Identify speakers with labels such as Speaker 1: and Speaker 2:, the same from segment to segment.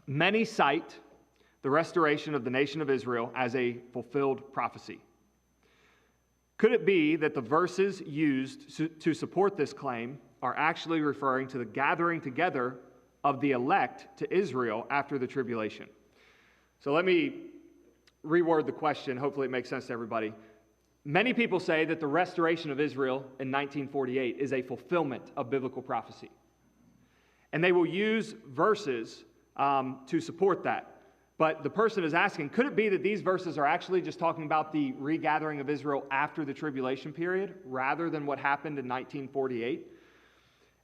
Speaker 1: Many cite the restoration of the nation of Israel as a fulfilled prophecy. Could it be that the verses used to support this claim are actually referring to the gathering together of the elect to Israel after the tribulation? So let me reword the question. Hopefully it makes sense to everybody. Many people say that the restoration of Israel in 1948 is a fulfillment of biblical prophecy. And they will use verses to support that. But the person is asking, could it be that these verses are actually just talking about the regathering of Israel after the tribulation period rather than what happened in 1948?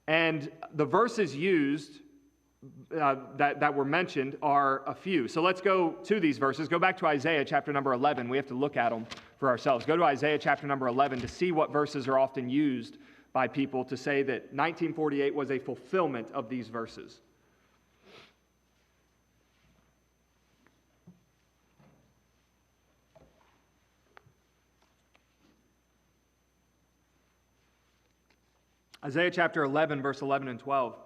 Speaker 1: And the verses used that were mentioned are a few. So let's go to these verses. Go back to Isaiah chapter number 11. We have to look at them for ourselves. Go to Isaiah chapter number 11 to see what verses are often used by people to say that 1948 was a fulfillment of these verses. Isaiah chapter 11, verse 11 and 12.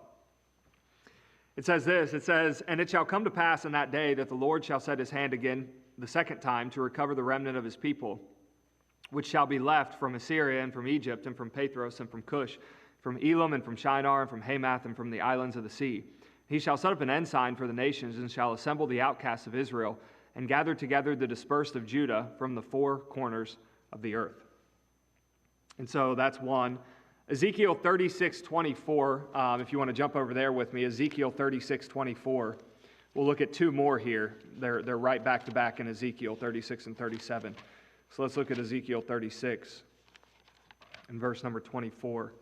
Speaker 1: It says this, it says, "And it shall come to pass in that day that the Lord shall set his hand again the second time to recover the remnant of his people, which shall be left from Assyria and from Egypt and from Pathros and from Cush, from Elam and from Shinar and from Hamath and from the islands of the sea. He shall set up an ensign for the nations and shall assemble the outcasts of Israel and gather together the dispersed of Judah from the four corners of the earth." And so that's one. Ezekiel 36:24, if you want to jump over there with me, Ezekiel 36:24. We'll look at two more here. They're right back to back in Ezekiel 36 and 37. So let's look at Ezekiel 36 and verse number 24.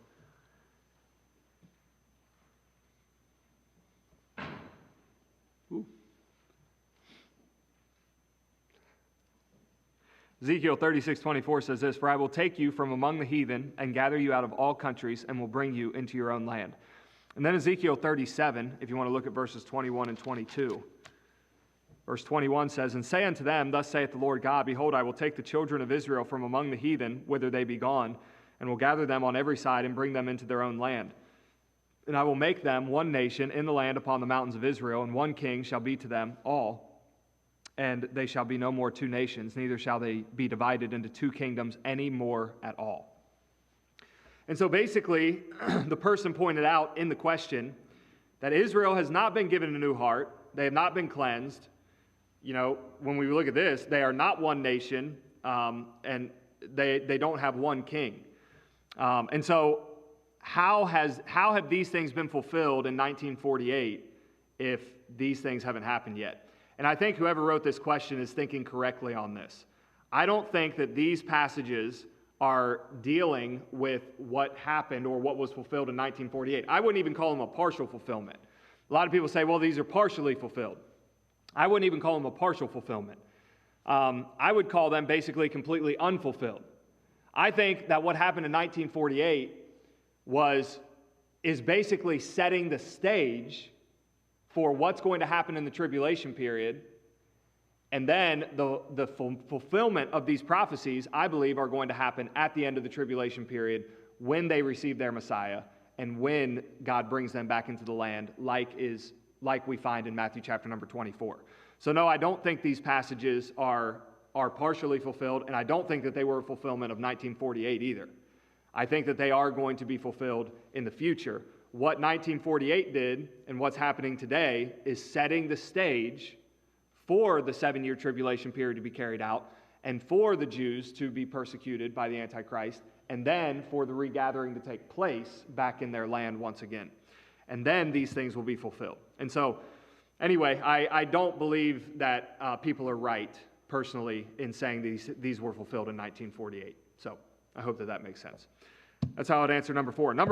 Speaker 1: Ezekiel 36:24 says this, "For I will take you from among the heathen and gather you out of all countries and will bring you into your own land." And then Ezekiel 37, if you want to look at verses 21 and 22. Verse 21 says, "And say unto them, Thus saith the Lord God, Behold, I will take the children of Israel from among the heathen, whither they be gone, and will gather them on every side and bring them into their own land. And I will make them one nation in the land upon the mountains of Israel, and one king shall be to them all. And they shall be no more two nations, neither shall they be divided into two kingdoms any more at all." And so basically, the person pointed out in the question that Israel has not been given a new heart. They have not been cleansed. You know, when we look at this, they are not one nation, and they don't have one king. And so how have these things been fulfilled in 1948 if these things haven't happened yet? And I think whoever wrote this question is thinking correctly on this. I don't think that these passages are dealing with what happened or what was fulfilled in 1948. I wouldn't even call them a partial fulfillment. A lot of people say, well, these are partially fulfilled. I wouldn't even call them a partial fulfillment. I would call them basically completely unfulfilled. I think that what happened in 1948 is basically setting the stage for what's going to happen in the tribulation period. And then the fulfillment of these prophecies, I believe, are going to happen at the end of the tribulation period when they receive their Messiah and when God brings them back into the land like we find in Matthew chapter number 24. So no, I don't think these passages are partially fulfilled, and I don't think that they were a fulfillment of 1948 either. I think that they are going to be fulfilled in the future. What 1948 did and what's happening today is setting the stage for the 7-year tribulation period to be carried out and for the Jews to be persecuted by the Antichrist and then for the regathering to take place back in their land once again. And then these things will be fulfilled. And so, anyway, I don't believe that people are right, personally, in saying these were fulfilled in 1948. So I hope that makes sense. That's how I'd answer number 4. Number